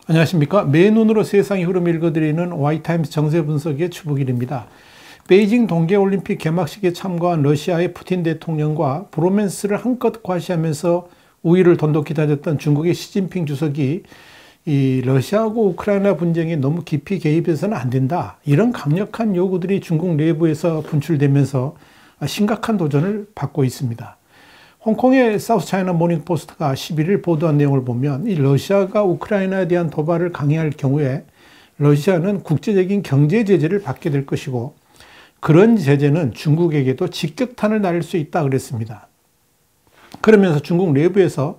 안녕하십니까. 맨눈으로 세상의 흐름 읽어드리는 와이타임스 정세 분석의 추부길입니다. 베이징 동계올림픽 개막식에 참가한 러시아의 푸틴 대통령과 브로맨스를 한껏 과시하면서 우위를 돈독히 다졌던 중국의 시진핑 주석이 이 러시아하고 우크라이나 분쟁에 너무 깊이 개입해서는 안 된다, 이런 강력한 요구들이 중국 내부에서 분출되면서 심각한 도전을 받고 있습니다. 홍콩의 사우스차이나 모닝포스트가 11일 보도한 내용을 보면 이 러시아가 우크라이나에 대한 도발을 강행할 경우에 러시아는 국제적인 경제 제재를 받게 될 것이고, 그런 제재는 중국에게도 직격탄을 날릴 수 있다 그랬습니다. 그러면서 중국 내부에서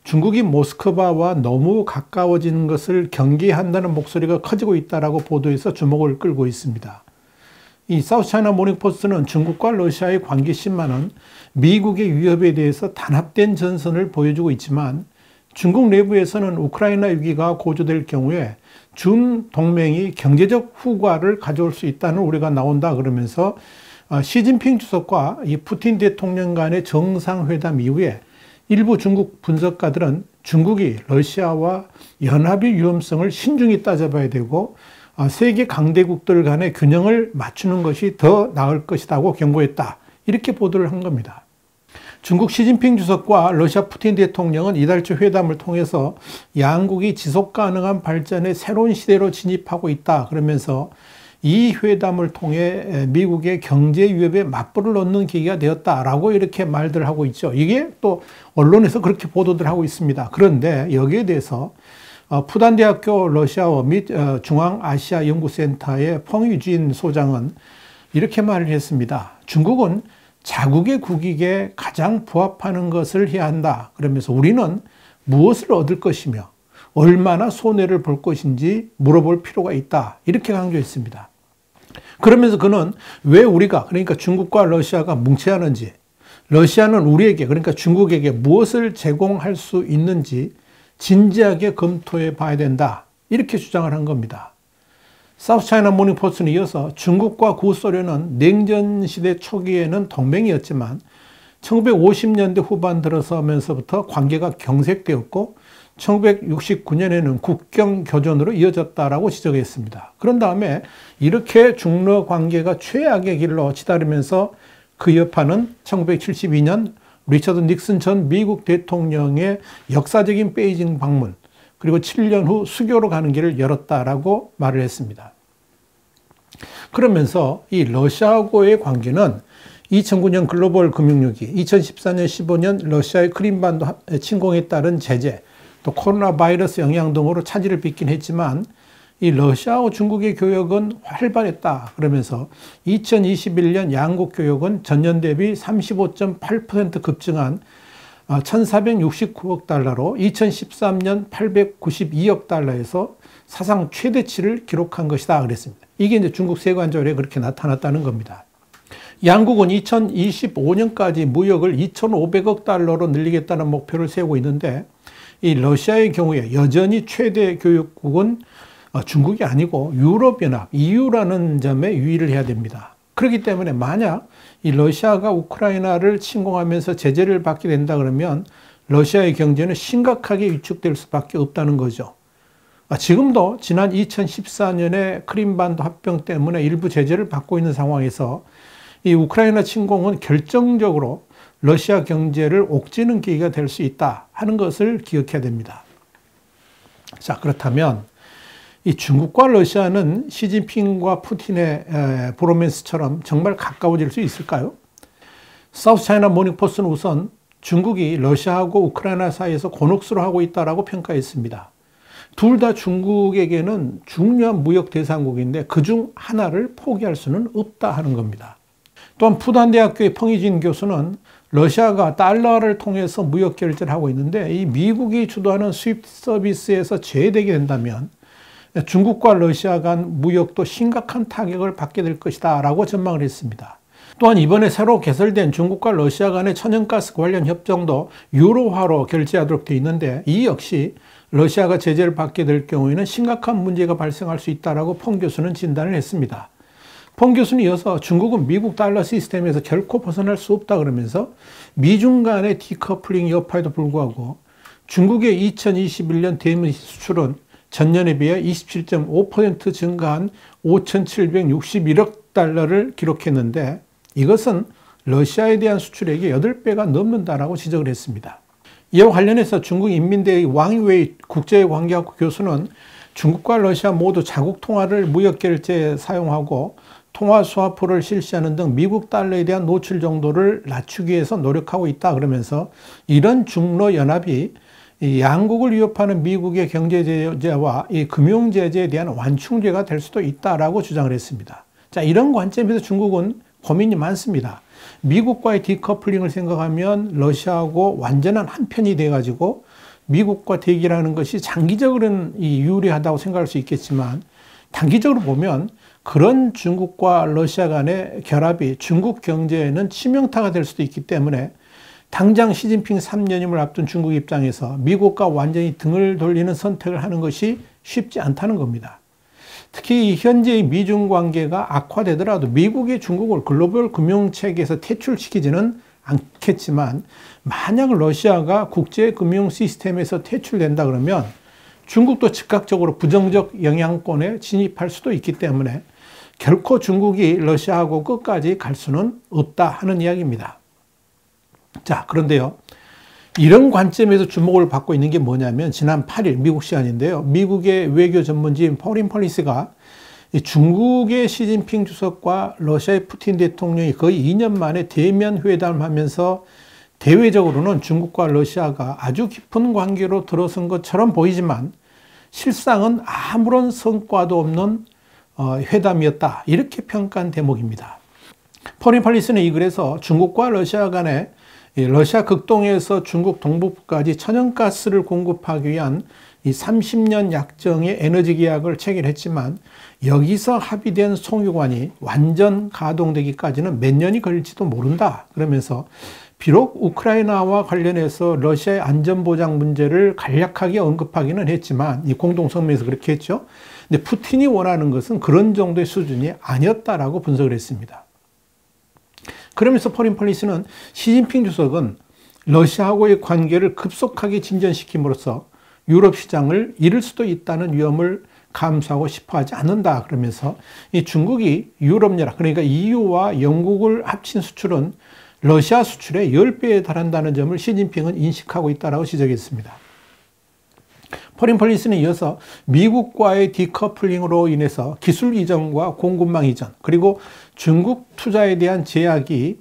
중국이 모스크바와 너무 가까워지는 것을 경계한다는 목소리가 커지고 있다라고 보도해서 주목을 끌고 있습니다. 이 사우스차이나 모닝포스트는 중국과 러시아의 관계심만은 미국의 위협에 대해서 단합된 전선을 보여주고 있지만, 중국 내부에서는 우크라이나 위기가 고조될 경우에 준 동맹이 경제적 후과를 가져올 수 있다는 우려가 나온다 그러면서 시진핑 주석과 이 푸틴 대통령 간의 정상회담 이후에 일부 중국 분석가들은 중국이 러시아와 연합의 위험성을 신중히 따져봐야 되고 세계 강대국들 간의 균형을 맞추는 것이 더 나을 것이라고 경고했다, 이렇게 보도를 한 겁니다. 중국 시진핑 주석과 러시아 푸틴 대통령은 이달 초 회담을 통해서 양국이 지속 가능한 발전의 새로운 시대로 진입하고 있다 그러면서 이 회담을 통해 미국의 경제 위협에 맞불을 놓는 계기가 되었다라고 이렇게 말들 하고 있죠. 이게 또 언론에서 그렇게 보도들 하고 있습니다. 그런데 여기에 대해서 푸단대학교 러시아어 및 중앙아시아 연구센터의 펑유진 소장은 이렇게 말을 했습니다. 중국은 자국의 국익에 가장 부합하는 것을 해야 한다 그러면서 우리는 무엇을 얻을 것이며 얼마나 손해를 볼 것인지 물어볼 필요가 있다, 이렇게 강조했습니다. 그러면서 그는 왜 우리가, 그러니까 중국과 러시아가 뭉쳐야 하는지, 러시아는 우리에게, 그러니까 중국에게 무엇을 제공할 수 있는지 진지하게 검토해 봐야 된다, 이렇게 주장을 한 겁니다. 사우스차이나 모닝포스트는 이어서 중국과 구소련은 냉전 시대 초기에는 동맹이었지만 1950년대 후반 들어서면서부터 관계가 경색되었고 1969년에는 국경 교전으로 이어졌다라고 지적했습니다. 그런 다음에 이렇게 중러 관계가 최악의 길로 치달으면서 그 여파는 1972년 리처드 닉슨 전 미국 대통령의 역사적인 베이징 방문, 그리고 7년 후 수교로 가는 길을 열었다라고 말을 했습니다. 그러면서 이 러시아하고의 관계는 2009년 글로벌 금융위기, 2014년 15년 러시아의 크림반도 침공에 따른 제재, 또 코로나 바이러스 영향 등으로 차질을 빚긴 했지만 이 러시아와 중국의 교역은 활발했다 그러면서 2021년 양국 교역은 전년 대비 35.8% 급증한 1,469억 달러로 2013년 892억 달러에서 사상 최대치를 기록한 것이다 그랬습니다. 이게 이제 중국 세관절에 그렇게 나타났다는 겁니다. 양국은 2025년까지 무역을 2,500억 달러로 늘리겠다는 목표를 세우고 있는데, 이 러시아의 경우에 여전히 최대 교역국은 중국이 아니고 유럽연합, EU라는 점에 유의를 해야 됩니다. 그렇기 때문에 만약 이 러시아가 우크라이나를 침공하면서 제재를 받게 된다 그러면 러시아의 경제는 심각하게 위축될 수밖에 없다는 거죠. 지금도 지난 2014년에 크림반도 합병 때문에 일부 제재를 받고 있는 상황에서 이 우크라이나 침공은 결정적으로 러시아 경제를 옥죄는 계기가 될 수 있다 하는 것을 기억해야 됩니다. 자, 그렇다면 이 중국과 러시아는 시진핑과 푸틴의 브로맨스처럼 정말 가까워질 수 있을까요? 사우스차이나 모닝포스트는 우선 중국이 러시아하고 우크라이나 사이에서 곤혹스러 하고 있다고 평가했습니다. 둘 다 중국에게는 중요한 무역 대상국인데 그중 하나를 포기할 수는 없다 하는 겁니다. 또한 푸단대학교의 펑유진 교수는 러시아가 달러를 통해서 무역 결제를 하고 있는데 이 미국이 주도하는 스위프트 서비스에서 제외되게 된다면 중국과 러시아 간 무역도 심각한 타격을 받게 될 것이다 라고 전망을 했습니다. 또한 이번에 새로 개설된 중국과 러시아 간의 천연가스 관련 협정도 유로화로 결제하도록 되어 있는데 이 역시 러시아가 제재를 받게 될 경우에는 심각한 문제가 발생할 수 있다고 펑 교수는 진단을 했습니다. 펑 교수는 이어서 중국은 미국 달러 시스템에서 결코 벗어날 수 없다 그러면서 미중 간의 디커플링 여파에도 불구하고 중국의 2021년 대미 수출은 전년에 비해 27.5% 증가한 5,761억 달러를 기록했는데 이것은 러시아에 대한 수출액의 8배가 넘는다라고 지적을 했습니다. 이와 관련해서 중국 인민대의 왕이웨이 국제관계학부 교수는 중국과 러시아 모두 자국 통화를 무역결제에 사용하고 통화스와프를 실시하는 등 미국 달러에 대한 노출 정도를 낮추기 위해서 노력하고 있다 그러면서 이런 중러 연합이 양국을 위협하는 미국의 경제제재와 이 금융제재에 대한 완충제가 될 수도 있다라고 주장을 했습니다. 자, 이런 관점에서 중국은 고민이 많습니다. 미국과의 디커플링을 생각하면 러시아하고 완전한 한편이 돼가지고 미국과 대결하는 것이 장기적으로는 유리하다고 생각할 수 있겠지만 단기적으로 보면 그런 중국과 러시아 간의 결합이 중국 경제에는 치명타가 될 수도 있기 때문에 당장 시진핑 3년임을 앞둔 중국 입장에서 미국과 완전히 등을 돌리는 선택을 하는 것이 쉽지 않다는 겁니다. 특히 현재의 미중 관계가 악화되더라도 미국이 중국을 글로벌 금융체계에서 퇴출시키지는 않겠지만 만약 러시아가 국제금융 시스템에서 퇴출된다 그러면 중국도 즉각적으로 부정적 영향권에 진입할 수도 있기 때문에 결코 중국이 러시아하고 끝까지 갈 수는 없다 하는 이야기입니다. 자, 그런데요. 이런 관점에서 주목을 받고 있는 게 뭐냐면 지난 8일 미국 시간인데요. 미국의 외교 전문지인 포린 폴리스가 중국의 시진핑 주석과 러시아의 푸틴 대통령이 거의 2년 만에 대면 회담을 하면서 대외적으로는 중국과 러시아가 아주 깊은 관계로 들어선 것처럼 보이지만 실상은 아무런 성과도 없는 회담이었다. 이렇게 평가한 대목입니다. 포린 폴리스는 이 글에서 중국과 러시아 간에 러시아 극동에서 중국 동북부까지 천연가스를 공급하기 위한 이 30년 약정의 에너지 계약을 체결했지만 여기서 합의된 송유관이 완전 가동되기까지는 몇 년이 걸릴지도 모른다. 그러면서 비록 우크라이나와 관련해서 러시아의 안전보장 문제를 간략하게 언급하기는 했지만 이 공동성명에서 그렇게 했죠. 근데 푸틴이 원하는 것은 그런 정도의 수준이 아니었다라고 분석을 했습니다. 그러면서 포린 폴리스는 시진핑 주석은 러시아하고의 관계를 급속하게 진전시킴으로써 유럽 시장을 잃을 수도 있다는 위험을 감수하고 싶어 하지 않는다. 그러면서 이 중국이 유럽 연합, 그러니까 EU와 영국을 합친 수출은 러시아 수출의 10배에 달한다는 점을 시진핑은 인식하고 있다고 지적했습니다. 포린 폴리스는 이어서 미국과의 디커플링으로 인해서 기술 이전과 공급망 이전 그리고 중국 투자에 대한 제약이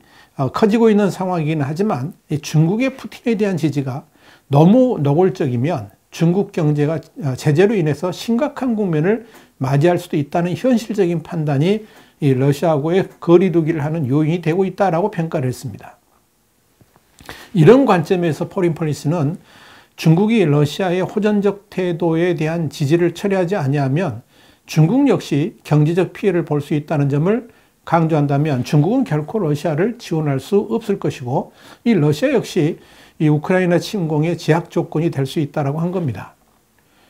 커지고 있는 상황이긴 하지만 중국의 푸틴에 대한 지지가 너무 노골적이면 중국 경제가 제재로 인해서 심각한 국면을 맞이할 수도 있다는 현실적인 판단이 이 러시아하고의 거리두기를 하는 요인이 되고 있다고 평가를 했습니다. 이런 관점에서 포린 폴리스는 중국이 러시아의 호전적 태도에 대한 지지를 철회하지 아니하면 중국 역시 경제적 피해를 볼 수 있다는 점을 강조한다면 중국은 결코 러시아를 지원할 수 없을 것이고 이 러시아 역시 이 우크라이나 침공의 제약 조건이 될 수 있다고 한 겁니다.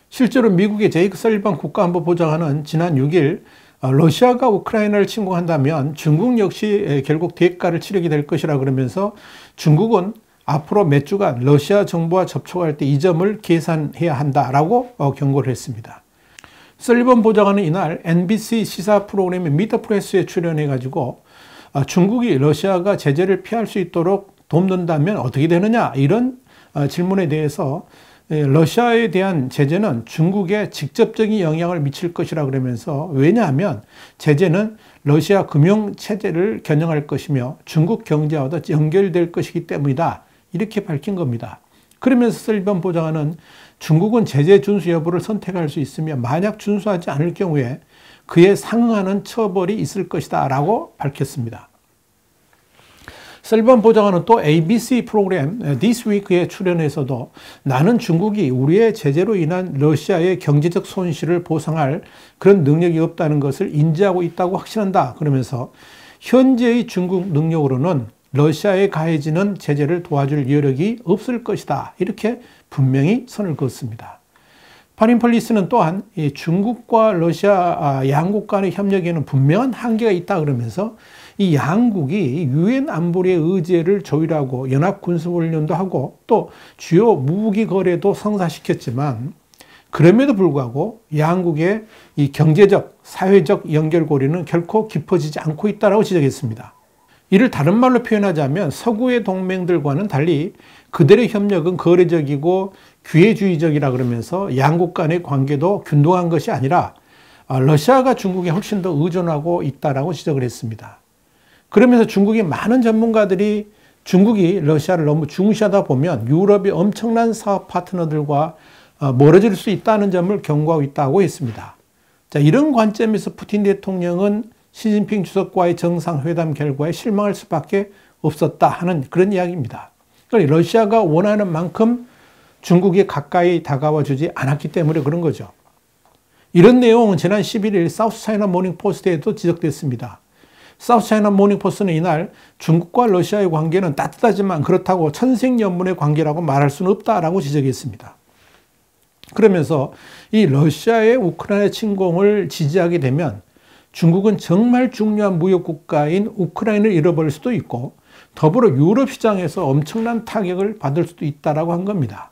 실제로 미국의 제이크 설리번 국가안보보좌관은 지난 6일 러시아가 우크라이나를 침공한다면 중국 역시 결국 대가를 치르게 될 것이라 그러면서 중국은 앞으로 몇 주간 러시아 정부와 접촉할 때 이 점을 계산해야 한다라고 경고를 했습니다. 설리번 보좌관은 이날 NBC 시사 프로그램인 미더 프레스에 출연해가지고 중국이 러시아가 제재를 피할 수 있도록 돕는다면 어떻게 되느냐 이런 질문에 대해서 러시아에 대한 제재는 중국에 직접적인 영향을 미칠 것이라 그러면서 왜냐하면 제재는 러시아 금융체제를 겨냥할 것이며 중국 경제와도 연결될 것이기 때문이다. 이렇게 밝힌 겁니다. 그러면서 설리번 보좌관은 중국은 제재 준수 여부를 선택할 수 있으며 만약 준수하지 않을 경우에 그에 상응하는 처벌이 있을 것이다 라고 밝혔습니다. 설리번 보좌관은 또 ABC 프로그램 This Week에 출연해서도 나는 중국이 우리의 제재로 인한 러시아의 경제적 손실을 보상할 그런 능력이 없다는 것을 인지하고 있다고 확신한다. 그러면서 현재의 중국 능력으로는 러시아에 가해지는 제재를 도와줄 여력이 없을 것이다. 이렇게 분명히 선을 그었습니다. 파린폴리스는 또한 이 중국과 러시아 양국 간의 협력에는 분명한 한계가 있다 그러면서 이 양국이 유엔 안보리의 의제를 조율하고 연합 군수훈련도 하고 또 주요 무기 거래도 성사시켰지만 그럼에도 불구하고 양국의 이 경제적, 사회적 연결고리는 결코 깊어지지 않고 있다고 지적했습니다. 이를 다른 말로 표현하자면 서구의 동맹들과는 달리 그들의 협력은 거래적이고 기회주의적이라 그러면서 양국 간의 관계도 균등한 것이 아니라 러시아가 중국에 훨씬 더 의존하고 있다라고 지적을 했습니다. 그러면서 중국의 많은 전문가들이 중국이 러시아를 너무 중시하다 보면 유럽의 엄청난 사업 파트너들과 멀어질 수 있다는 점을 경고하고 있다고 했습니다. 자, 이런 관점에서 푸틴 대통령은 시진핑 주석과의 정상회담 결과에 실망할 수밖에 없었다 하는 그런 이야기입니다. 그러니까 러시아가 원하는 만큼 중국이 가까이 다가와 주지 않았기 때문에 그런 거죠. 이런 내용은 지난 11일 사우스차이나 모닝포스트에도 지적됐습니다. 사우스차이나 모닝포스트는 이날 중국과 러시아의 관계는 따뜻하지만 그렇다고 천생연분의 관계라고 말할 수는 없다라고 지적했습니다. 그러면서 이 러시아의 우크라이나 침공을 지지하게 되면 중국은 정말 중요한 무역 국가인 우크라이나를 잃어버릴 수도 있고 더불어 유럽 시장에서 엄청난 타격을 받을 수도 있다라고 한 겁니다.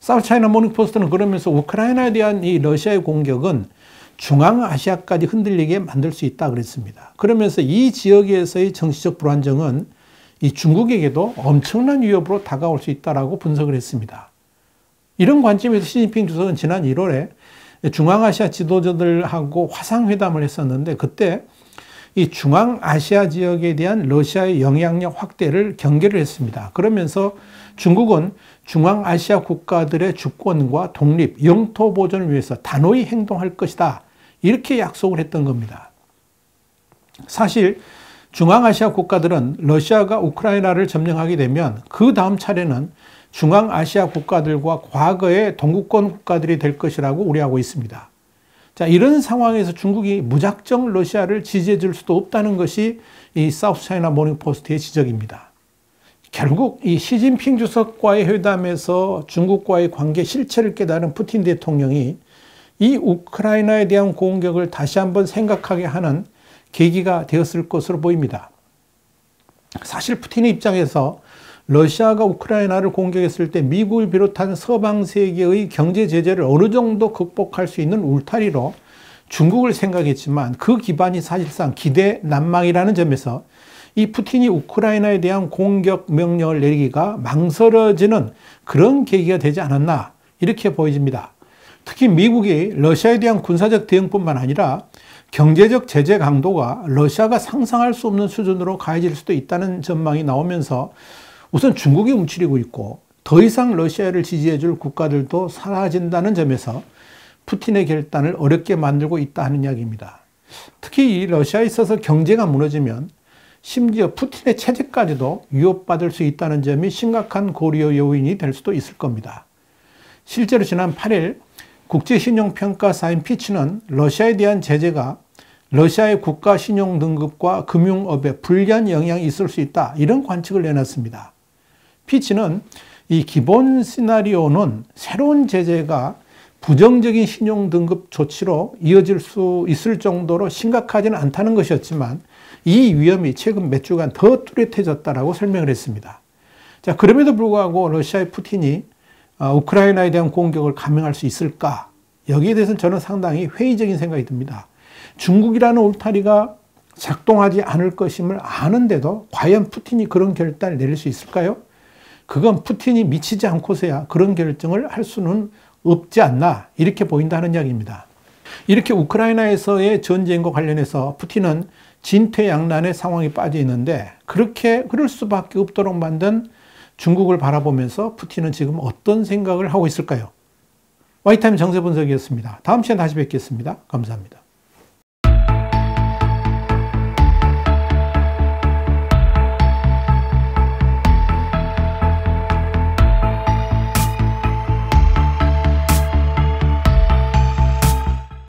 사우스차이나 모닝포스트는 그러면서 우크라이나에 대한 이 러시아의 공격은 중앙아시아까지 흔들리게 만들 수 있다 그랬습니다. 그러면서 이 지역에서의 정치적 불안정은 이 중국에게도 엄청난 위협으로 다가올 수 있다라고 분석을 했습니다. 이런 관점에서 시진핑 주석은 지난 1월에 중앙아시아 지도자들하고 화상회담을 했었는데 그때 이 중앙아시아 지역에 대한 러시아의 영향력 확대를 경계를 했습니다. 그러면서 중국은 중앙아시아 국가들의 주권과 독립, 영토 보존을 위해서 단호히 행동할 것이다. 이렇게 약속을 했던 겁니다. 사실 중앙아시아 국가들은 러시아가 우크라이나를 점령하게 되면 그 다음 차례는 중앙아시아 국가들과 과거의 동구권 국가들이 될 것이라고 우려하고 있습니다. 자, 이런 상황에서 중국이 무작정 러시아를 지지해 줄 수도 없다는 것이 이 사우스차이나 모닝포스트의 지적입니다. 결국 이 시진핑 주석과의 회담에서 중국과의 관계 실체를 깨달은 푸틴 대통령이 이 우크라이나에 대한 공격을 다시 한번 생각하게 하는 계기가 되었을 것으로 보입니다. 사실 푸틴의 입장에서 러시아가 우크라이나를 공격했을 때 미국을 비롯한 서방 세계의 경제 제재를 어느 정도 극복할 수 있는 울타리로 중국을 생각했지만 그 기반이 사실상 기대 난망이라는 점에서 이 푸틴이 우크라이나에 대한 공격 명령을 내리기가 망설여지는 그런 계기가 되지 않았나 이렇게 보여집니다. 특히 미국이 러시아에 대한 군사적 대응뿐만 아니라 경제적 제재 강도가 러시아가 상상할 수 없는 수준으로 가해질 수도 있다는 전망이 나오면서 우선 중국이 움츠리고 있고 더 이상 러시아를 지지해 줄 국가들도 사라진다는 점에서 푸틴의 결단을 어렵게 만들고 있다 하는 이야기입니다. 특히 이 러시아에 있어서 경제가 무너지면 심지어 푸틴의 체제까지도 위협받을 수 있다는 점이 심각한 고려 요인이 될 수도 있을 겁니다. 실제로 지난 8일 국제신용평가사인 피치는 러시아에 대한 제재가 러시아의 국가 신용 등급과 금융업에 불리한 영향이 있을 수 있다. 이런 관측을 내놨습니다. 피치는 이 기본 시나리오는 새로운 제재가 부정적인 신용 등급 조치로 이어질 수 있을 정도로 심각하지는 않다는 것이었지만 이 위험이 최근 몇 주간 더 뚜렷해졌다라고 설명을 했습니다. 자, 그럼에도 불구하고 러시아의 푸틴이 우크라이나에 대한 공격을 감행할 수 있을까? 여기에 대해서는 저는 상당히 회의적인 생각이 듭니다. 중국이라는 울타리가 작동하지 않을 것임을 아는데도 과연 푸틴이 그런 결단을 내릴 수 있을까요? 그건 푸틴이 미치지 않고서야 그런 결정을 할 수는 없지 않나 이렇게 보인다는 이야기입니다. 이렇게 우크라이나에서의 전쟁과 관련해서 푸틴은 진퇴양난의 상황에 빠져 있는데 그럴 수밖에 없도록 만든 중국을 바라보면서 푸틴은 지금 어떤 생각을 하고 있을까요? 와이타임 정세분석이었습니다. 다음 시간에 다시 뵙겠습니다. 감사합니다.